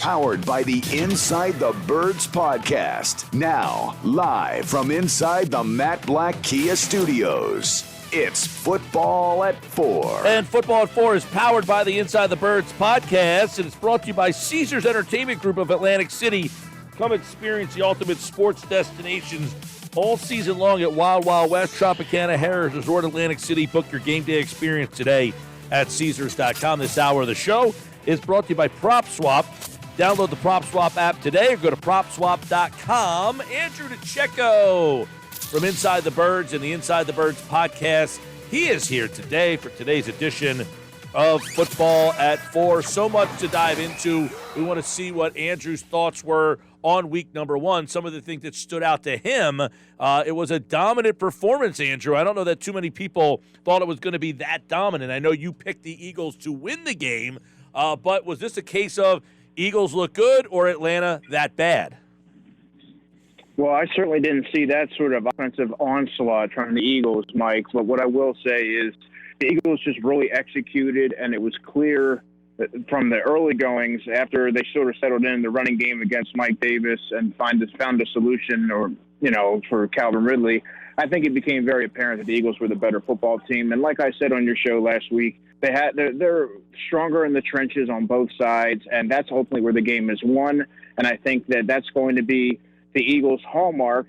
Powered by the Inside the Birds podcast. Now, live from inside the Matt Black Kia Studios. It's Football at 4. And Football at 4 is powered by the Inside the Birds podcast, and it's brought to you by Caesars Entertainment Group of Atlantic City. Come experience the ultimate sports destinations all season long at Wild Wild West, Tropicana, Harrah's Resort, Atlantic City. Book your game day experience today at Caesars.com. This hour of the show is brought to you by PropSwap. Download the PropSwap app today or go to PropSwap.com. Andrew DiCecco from Inside the Birds and the Inside the Birds podcast. He is here today for today's edition of Football at 4. So much to dive into. We want to see what Andrew's thoughts were on week number 1. Some of the things that stood out to him. It was a dominant performance, Andrew. I don't know that too many people thought it was going to be that dominant. I know you picked the Eagles to win the game, but was this a case of Eagles look good or Atlanta that bad? Well, I certainly didn't see that sort of offensive onslaught from the Eagles, Mike. But what I will say is the Eagles just really executed, and it was clear from the early goings after they sort of settled in the running game against Mike Davis and found a solution for Calvin Ridley. I think it became very apparent that the Eagles were the better football team. And like I said on your show last week, they're stronger in the trenches on both sides, and that's ultimately where the game is won. And I think that that's going to be the Eagles' hallmark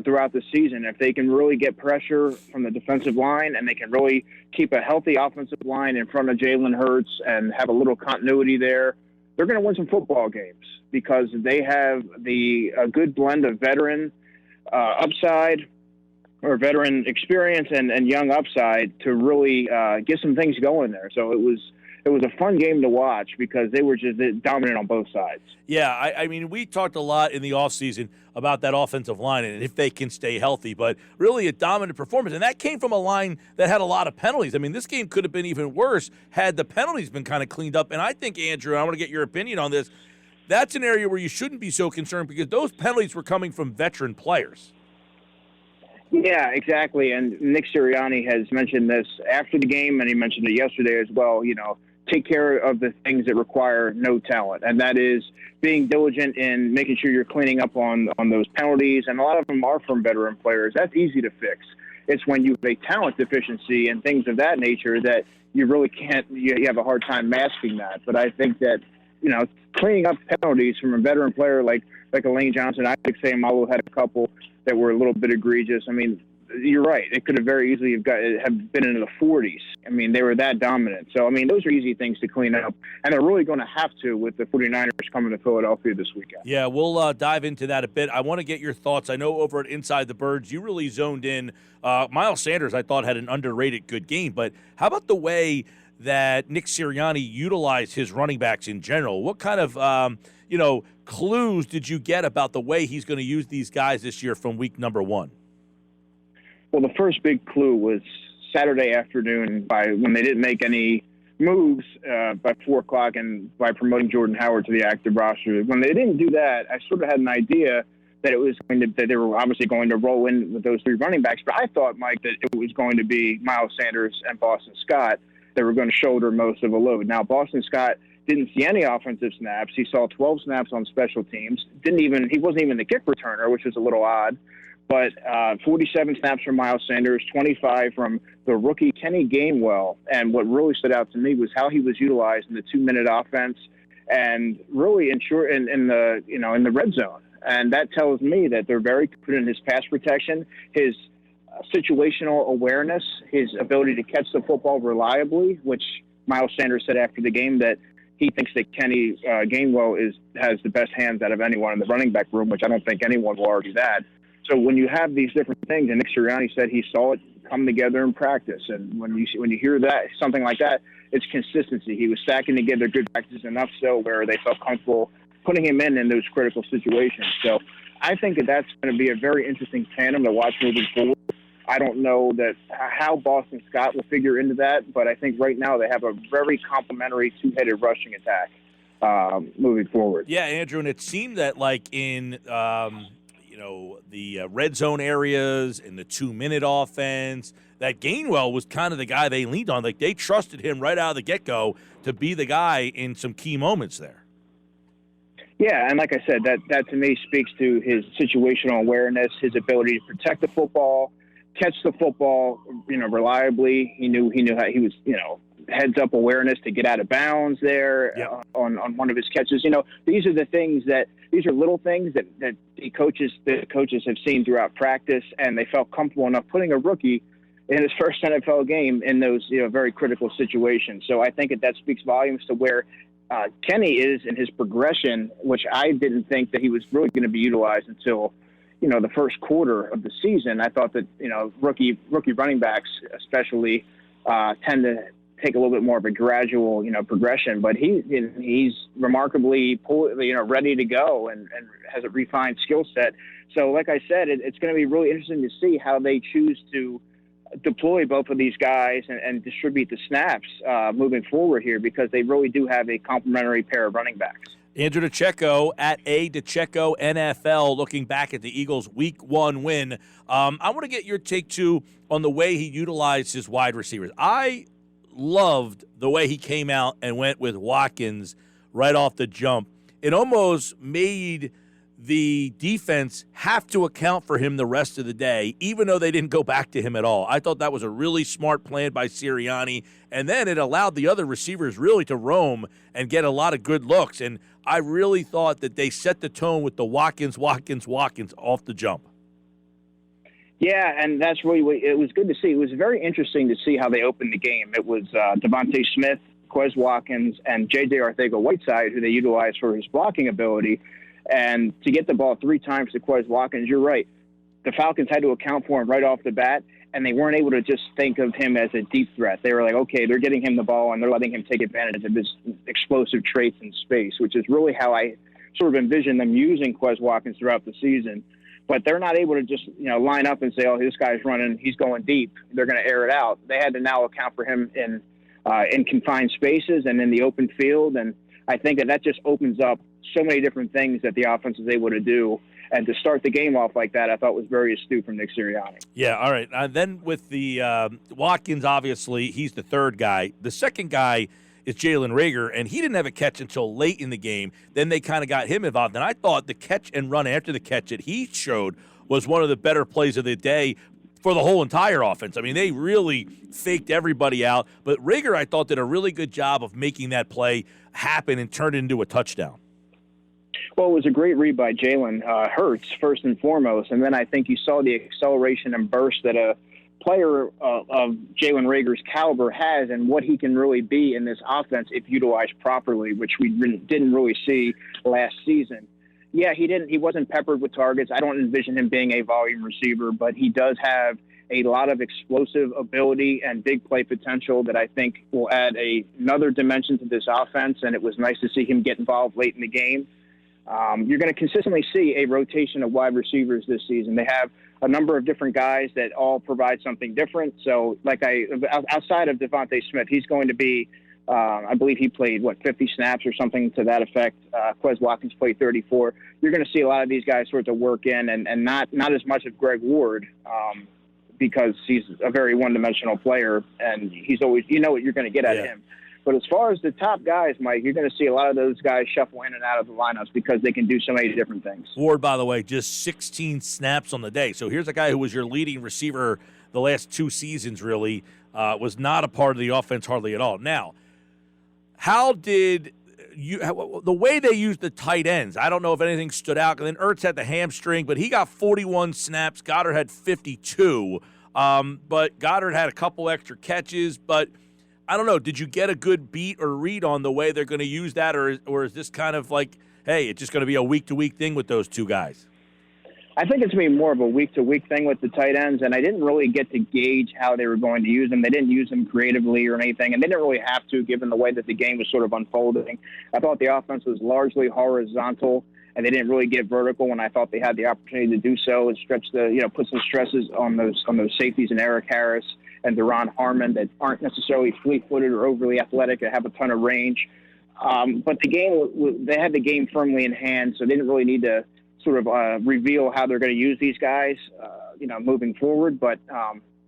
throughout the season. If they can really get pressure from the defensive line and they can really keep a healthy offensive line in front of Jalen Hurts and have a little continuity there, they're going to win some football games because they have a good blend of veteran upside or veteran experience and young upside to really get some things going there. So it was a fun game to watch because they were just dominant on both sides. Yeah, I mean, we talked a lot in the offseason about that offensive line and if they can stay healthy, but really a dominant performance. And that came from a line that had a lot of penalties. I mean, this game could have been even worse had the penalties been kind of cleaned up. And I think, Andrew, I want to get your opinion on this, that's an area where you shouldn't be so concerned because those penalties were coming from veteran players. Yeah, exactly. And Nick Sirianni has mentioned this after the game, and he mentioned it yesterday as well. Take care of the things that require no talent, and that is being diligent in making sure you're cleaning up on those penalties, and a lot of them are from veteran players. That's easy to fix. It's when you have a talent deficiency and things of that nature that you really can't – you have a hard time masking that. But I think that, cleaning up penalties from a veteran player like a Lane Johnson, I could say Malu had a couple that were a little bit egregious. I mean, you're right. It could have very easily have been into the 40s. I mean, they were that dominant. So, I mean, those are easy things to clean up. And they're really going to have to with the 49ers coming to Philadelphia this weekend. Yeah, we'll dive into that a bit. I want to get your thoughts. I know over at Inside the Birds, you really zoned in. Miles Sanders, I thought, had an underrated good game. But how about the way that Nick Sirianni utilized his running backs in general? What kind of, clues did you get about the way he's going to use these guys this year from week number 1? Well, the first big clue was Saturday afternoon when they didn't make any moves by 4 o'clock and by promoting Jordan Howard to the active roster. When they didn't do that, I sort of had an idea that that they were obviously going to roll in with those 3 running backs. But I thought, Mike, that it was going to be Miles Sanders and Boston Scott that were going to shoulder most of a load. Now, Boston Scott didn't see any offensive snaps. He saw 12 snaps on special teams. He wasn't even the kick returner, which was a little odd. But 47 snaps from Miles Sanders, 25 from the rookie Kenny Gainwell. And what really stood out to me was how he was utilized in the 2-minute offense and really in the red zone. And that tells me that they're very confident in his pass protection, his situational awareness, his ability to catch the football reliably, which Miles Sanders said after the game that he thinks that Kenny Gainwell has the best hands out of anyone in the running back room, which I don't think anyone will argue that. So when you have these different things, and Nick Sirianni said he saw it come together in practice, and when you hear that, something like that, it's consistency. He was stacking together good practices enough so where they felt comfortable putting him in those critical situations. So I think that's going to be a very interesting tandem to watch moving forward. I don't know how Boston Scott will figure into that, but I think right now they have a very complementary 2-headed rushing attack moving forward. Yeah, Andrew, and it seemed that like in the red zone areas in the 2-minute offense, that Gainwell was kind of the guy they leaned on. Like they trusted him right out of the get-go to be the guy in some key moments there. Yeah, and like I said, that to me speaks to his situational awareness, his ability to protect the football, catch the football, reliably. He knew how he was, heads up awareness to get out of bounds there. Yep. On one of his catches. These are little things that the coaches have seen throughout practice, and they felt comfortable enough putting a rookie in his first NFL game in those very critical situations. So I think that speaks volumes to where Kenny is in his progression, which I didn't think that he was really going to be utilized until the first quarter of the season. I thought that rookie running backs especially tend to take a little bit more of a gradual progression, but he's remarkably ready to go and has a refined skill set. So like I said, it's going to be really interesting to see how they choose to deploy both of these guys and distribute the snaps moving forward here, because they really do have a complementary pair of running backs. Andrew DiCecco at DiCecco NFL, looking back at the Eagles' Week 1 win. I want to get your take, too, on the way he utilized his wide receivers. I loved the way he came out and went with Watkins right off the jump. It almost made the defense have to account for him the rest of the day, even though they didn't go back to him at all. I thought that was a really smart plan by Sirianni, and then it allowed the other receivers really to roam and get a lot of good looks, and I really thought that they set the tone with the Watkins off the jump. Yeah, and that's really what it was good to see. It was very interesting to see how they opened the game. It was Devontae Smith, Quez Watkins, and J.J. Arcega-Whiteside, who they utilized for his blocking ability. And to get the ball 3 times to Quez Watkins, you're right. The Falcons had to account for him right off the bat, and they weren't able to just think of him as a deep threat. They were like, okay, they're getting him the ball, and they're letting him take advantage of his explosive traits in space, which is really how I sort of envision them using Quez Watkins throughout the season. But they're not able to just line up and say, oh, this guy's running, he's going deep, they're going to air it out. They had to now account for him in confined spaces and in the open field, and I think that just opens up so many different things that the offense is able to do. And to start the game off like that, I thought was very astute from Nick Sirianni. Yeah, all right. Then with the Watkins, obviously, he's the third guy. The second guy is Jalen Reagor, and he didn't have a catch until late in the game. Then they kind of got him involved. And I thought the catch and run after the catch that he showed was one of the better plays of the day for the whole entire offense. I mean, they really faked everybody out. But Reagor, I thought, did a really good job of making that play happen and turn it into a touchdown. Well, it was a great read by Jalen Hurts, first and foremost. And then I think you saw the acceleration and burst that a player of Jalen Reagor's caliber has and what he can really be in this offense if utilized properly, which we didn't really see last season. Yeah, he wasn't peppered with targets. I don't envision him being a volume receiver, but he does have a lot of explosive ability and big play potential that I think will add another dimension to this offense, and it was nice to see him get involved late in the game. You're going to consistently see a rotation of wide receivers this season. They have a number of different guys that all provide something different. So, outside of Devontae Smith, he's going to be, I believe he played, 50 snaps or something to that effect. Quez Watkins played 34. You're going to see a lot of these guys sort of work in, and not as much of Greg Ward, because he's a very one-dimensional player, and he's always, what you're going to get out of him. But as far as the top guys, Mike, you're going to see a lot of those guys shuffle in and out of the lineups because they can do so many different things. Ward, by the way, just 16 snaps on the day. So here's a guy who was your leading receiver the last 2 seasons, really, was not a part of the offense hardly at all. Now, how did the way they used the tight ends, I don't know if anything stood out. And then Ertz had the hamstring, but he got 41 snaps. Goddard had 52. But Goddard had a couple extra catches, but I don't know. Did you get a good beat or read on the way they're going to use that, or is this kind of like, hey, it's just going to be a week-to-week thing with those 2 guys? I think it's going to be more of a week-to-week thing with the tight ends, and I didn't really get to gauge how they were going to use them. They didn't use them creatively or anything, and they didn't really have to, given the way that the game was sort of unfolding. I thought the offense was largely horizontal, and they didn't really get vertical when I thought they had the opportunity to do so and stretch put some stresses on those safeties and Eric Harris and Deron Harmon that aren't necessarily fleet-footed or overly athletic and have a ton of range. But they had the game firmly in hand, so they didn't really need to sort of reveal how they're going to use these guys, moving forward. But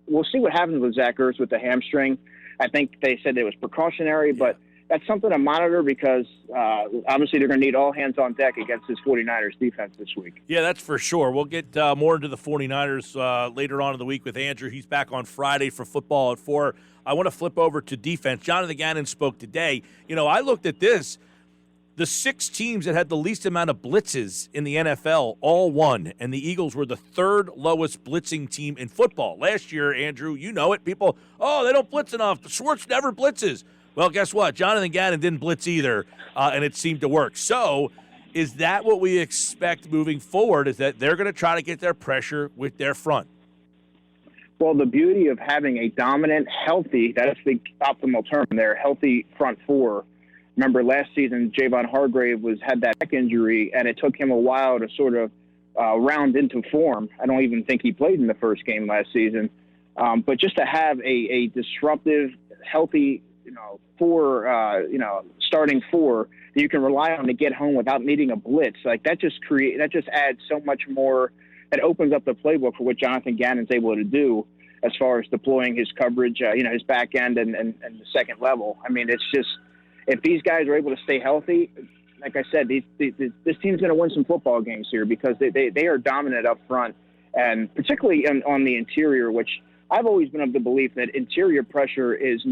we'll see what happens with Zach Ertz with the hamstring. I think they said it was precautionary, but that's something to monitor because obviously they're going to need all hands on deck against this 49ers defense this week. Yeah, that's for sure. We'll get more into the 49ers later on in the week with Andrew. He's back on Friday for football at 4. I want to flip over to defense. Jonathan Gannon spoke today. I looked at this. The 6 teams that had the least amount of blitzes in the NFL all won, and the Eagles were the 3rd lowest blitzing team in football. Last year, Andrew, you know it. People, they don't blitz enough. Schwartz never blitzes. Well, guess what? Jonathan Gannon didn't blitz either, and it seemed to work. So is that what we expect moving forward, is that they're going to try to get their pressure with their front? Well, the beauty of having a dominant, healthy, that's the optimal term there, healthy front four. Remember last season, Javon Hargrave had that neck injury, and it took him a while to sort of round into form. I don't even think he played in the first game last season. But just to have a disruptive, healthy, starting four that you can rely on to get home without needing a blitz, like that just adds so much more. It opens up the playbook for what Jonathan Gannon's able to do as far as deploying his coverage, his back end and the second level. I mean, it's just, if these guys are able to stay healthy, like I said, this team's going to win some football games here because they are dominant up front, and particularly on the interior, which I've always been of the belief that interior pressure is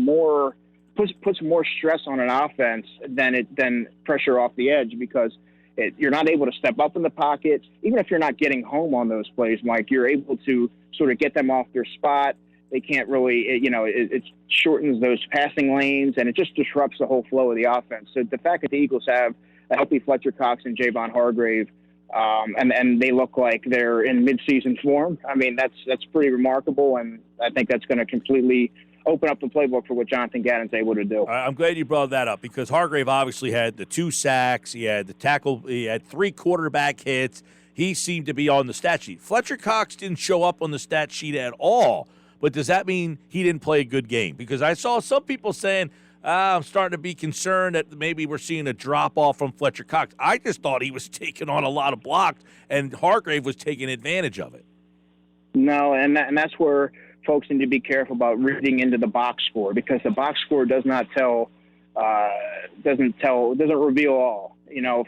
puts more stress on an offense than pressure off the edge, because you're not able to step up in the pocket. Even if you're not getting home on those plays, Mike, you're able to sort of get them off their spot. They can't really, it shortens those passing lanes, and it just disrupts the whole flow of the offense. So the fact that the Eagles have a healthy Fletcher Cox and Javon Hargrave, and they look like they're in midseason form, I mean, that's pretty remarkable, and I think that's going to completely open up the playbook for what Jonathan Gannon's able to do. I'm glad you brought that up, because Hargrave obviously had the 2 sacks, he had the tackle, he had 3 quarterback hits. He seemed to be on the stat sheet. Fletcher Cox didn't show up on the stat sheet at all. But does that mean he didn't play a good game? Because I saw some people saying, I'm starting to be concerned that maybe we're seeing a drop-off from Fletcher Cox. I just thought he was taking on a lot of blocks, and Hargrave was taking advantage of it. No, and that's where folks need to be careful about reading into the box score, because the box score doesn't reveal all.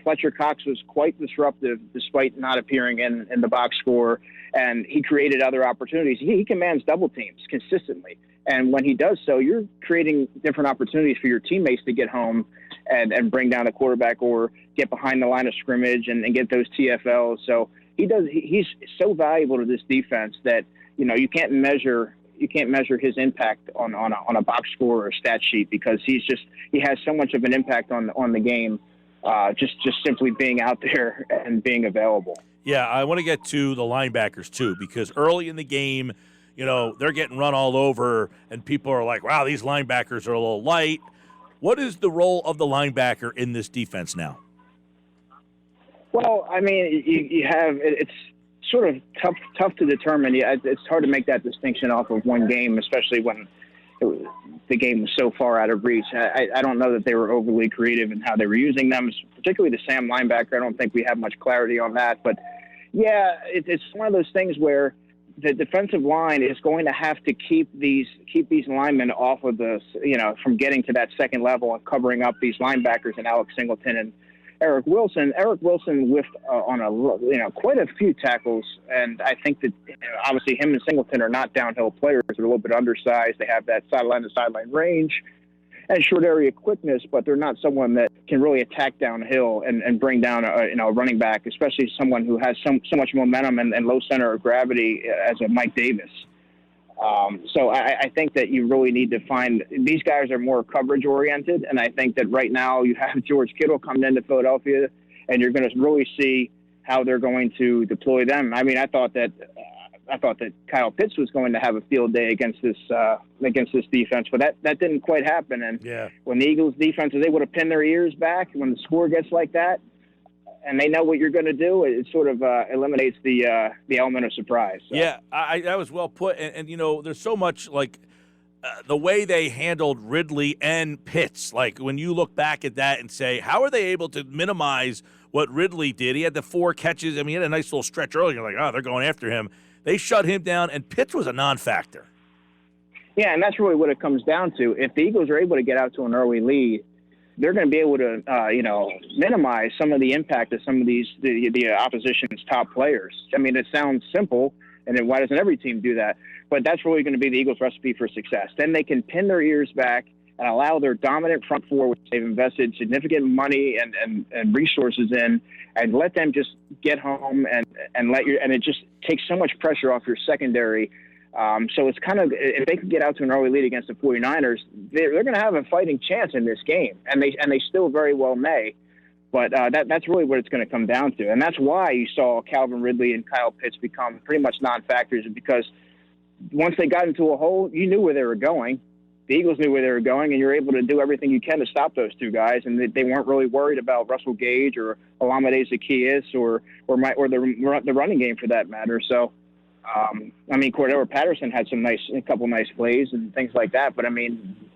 Fletcher Cox was quite disruptive despite not appearing in the box score, and he created other opportunities. He commands double teams consistently, and when he does so, you're creating different opportunities for your teammates to get home and bring down the quarterback or get behind the line of scrimmage and get those TFLs. So he's so valuable to this defense that you can't measure his impact on a box score or a stat sheet, because he has so much of an impact on the game. Just simply being out there and being available. Yeah, I want to get to the linebackers too, because early in the game, they're getting run all over, and people are like, wow, these linebackers are a little light. What is the role of the linebacker in this defense now? Well, I mean, it's sort of tough to determine. It's hard to make that distinction off of one game, especially when the game was so far out of reach. I don't know that they were overly creative in how they were using them, particularly the Sam linebacker. I don't think we have much clarity on that. But, yeah, it's one of those things where the defensive line is going to have to keep these linemen off of from getting to that second level and covering up these linebackers and Alex Singleton and Eric Wilson. Eric Wilson whiffed on quite a few tackles, and I think that obviously him and Singleton are not downhill players. They're a little bit undersized. They have that sideline to sideline range and short area quickness, but they're not someone that can really attack downhill and bring down a running back, especially someone who has so much momentum and low center of gravity as a Mike Davis. So I think that you really need to find – these guys are more coverage-oriented, and I think that right now you have George Kittle coming into Philadelphia, and you're going to really see how they're going to deploy them. I mean, I thought that Kyle Pitts was going to have a field day against this defense, but that didn't quite happen. And when the Eagles' defense is able to pin their ears back when the score gets like that, and they know what you're going to do, it sort of eliminates the element of surprise. So. Yeah, that was well put. And there's so much, like, the way they handled Ridley and Pitts. Like, when you look back at that and say, how are they able to minimize what Ridley did? He had the 4 catches. I mean, he had a nice little stretch earlier. You're like, oh, they're going after him. They shut him down, and Pitts was a non-factor. Yeah, and that's really what it comes down to. If the Eagles are able to get out to an early lead, they're going to be able to, minimize some of the impact of some of the opposition's top players. I mean, it sounds simple, and then why doesn't every team do that? But that's really going to be the Eagles' recipe for success. Then they can pin their ears back and allow their dominant front four, which they've invested significant money and resources in, and let them just get home and it just takes so much pressure off your secondary. So it's kind of, if they can get out to an early lead against the 49ers, they're going to have a fighting chance in this game, and they still very well may. But that's really what it's going to come down to, and that's why you saw Calvin Ridley and Kyle Pitts become pretty much non-factors, because once they got into a hole, you knew where they were going. The Eagles knew where they were going, and you're able to do everything you can to stop those two guys, and they weren't really worried about Russell Gage or Olamide Zaccheaus or the running game for that matter. So. Cordero Patterson had a couple nice plays and things like that. But,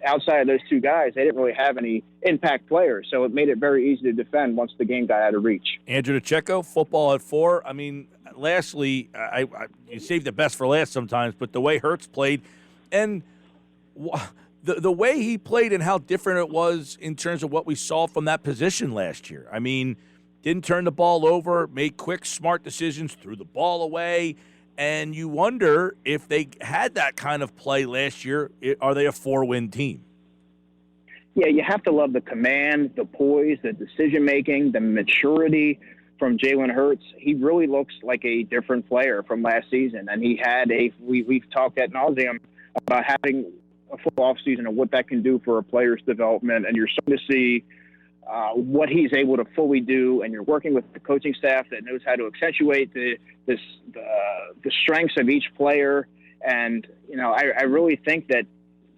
outside of those two guys, they didn't really have any impact players. So it made it very easy to defend once the game got out of reach. Andrew DiCecco, Football at 4. Lastly, you save the best for last sometimes, but the way Hurts played and the way he played and how different it was in terms of what we saw from that position last year. Didn't turn the ball over, made quick, smart decisions, threw the ball away. And you wonder if they had that kind of play last year, are they a 4-win team? Yeah, you have to love the command, the poise, the decision-making, the maturity from Jalen Hurts. He really looks like a different player from last season. And he had we've talked ad nauseum about having a full offseason and what that can do for a player's development. And you're starting to see what he's able to fully do, and you're working with the coaching staff that knows how to accentuate the strengths of each player. And I really think that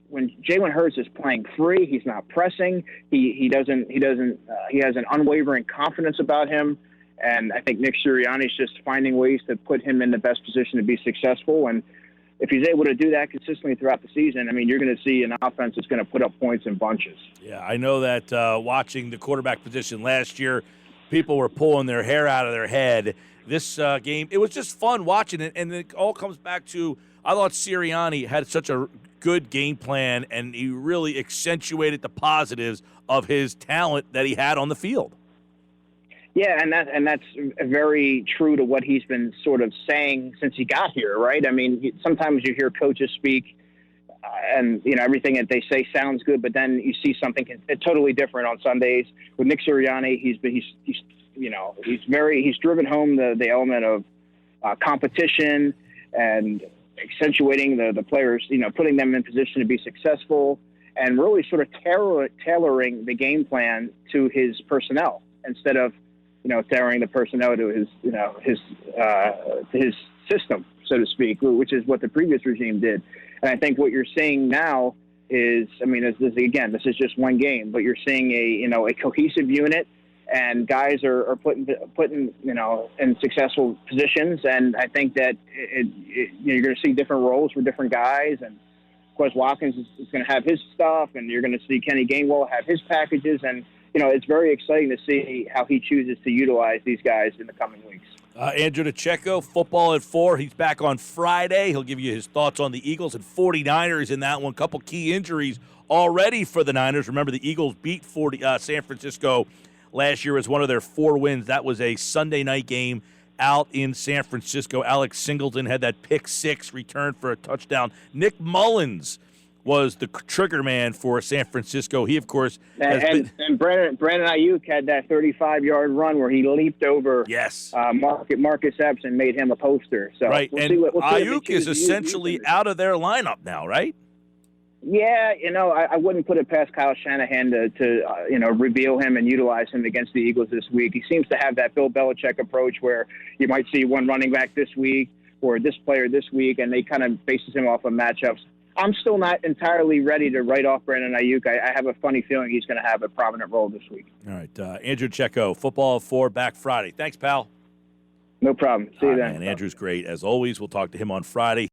when Jalen Hurts is playing free, he's not pressing. He has an unwavering confidence about him, and I think Nick Sirianni is just finding ways to put him in the best position to be successful. And if he's able to do that consistently throughout the season, you're going to see an offense that's going to put up points in bunches. Yeah, I know that watching the quarterback position last year, people were pulling their hair out of their head. This game, it was just fun watching it, and it all comes back to I thought Sirianni had such a good game plan, and he really accentuated the positives of his talent that he had on the field. Yeah, and that's very true to what he's been sort of saying since he got here, right? Sometimes you hear coaches speak, and everything that they say sounds good, but then you see something totally different on Sundays. With Nick Sirianni, he's driven home the element of competition and accentuating the players, putting them in position to be successful, and really sort of tailoring the game plan to his personnel instead of tailoring the personnel to his system, so to speak, which is what the previous regime did. And I think what you're seeing now is, this is just one game, but you're seeing a cohesive unit, and guys are putting in successful positions. And I think that you're going to see different roles for different guys. And of course, Watkins is going to have his stuff, and you're going to see Kenny Gainwell have his packages. And it's very exciting to see how he chooses to utilize these guys in the coming weeks. Andrew DiCecco, Football at 4. He's back on Friday. He'll give you his thoughts on the Eagles and 49ers in that one. Couple key injuries already for the Niners. Remember, the Eagles beat San Francisco last year as one of their 4 wins. That was a Sunday night game out in San Francisco. Alex Singleton had that pick 6 return for a touchdown. Nick Mullins was the trigger man for San Francisco. He, of course, and Brandon Aiyuk had that 35-yard run where he leaped over Marcus Epps and made him a poster. So right, we'll and see Aiyuk is essentially out of their lineup now, right? Yeah, I wouldn't put it past Kyle Shanahan to reveal him and utilize him against the Eagles this week. He seems to have that Bill Belichick approach where you might see one running back this week or this player this week, and they kind of bases him off of matchups. I'm still not entirely ready to write off Brandon Aiyuk. I have a funny feeling he's going to have a prominent role this week. All right, Andrew DiCecco, Football at 4, back Friday. Thanks, pal. No problem. See you then. Man, Andrew's great. As always, we'll talk to him on Friday.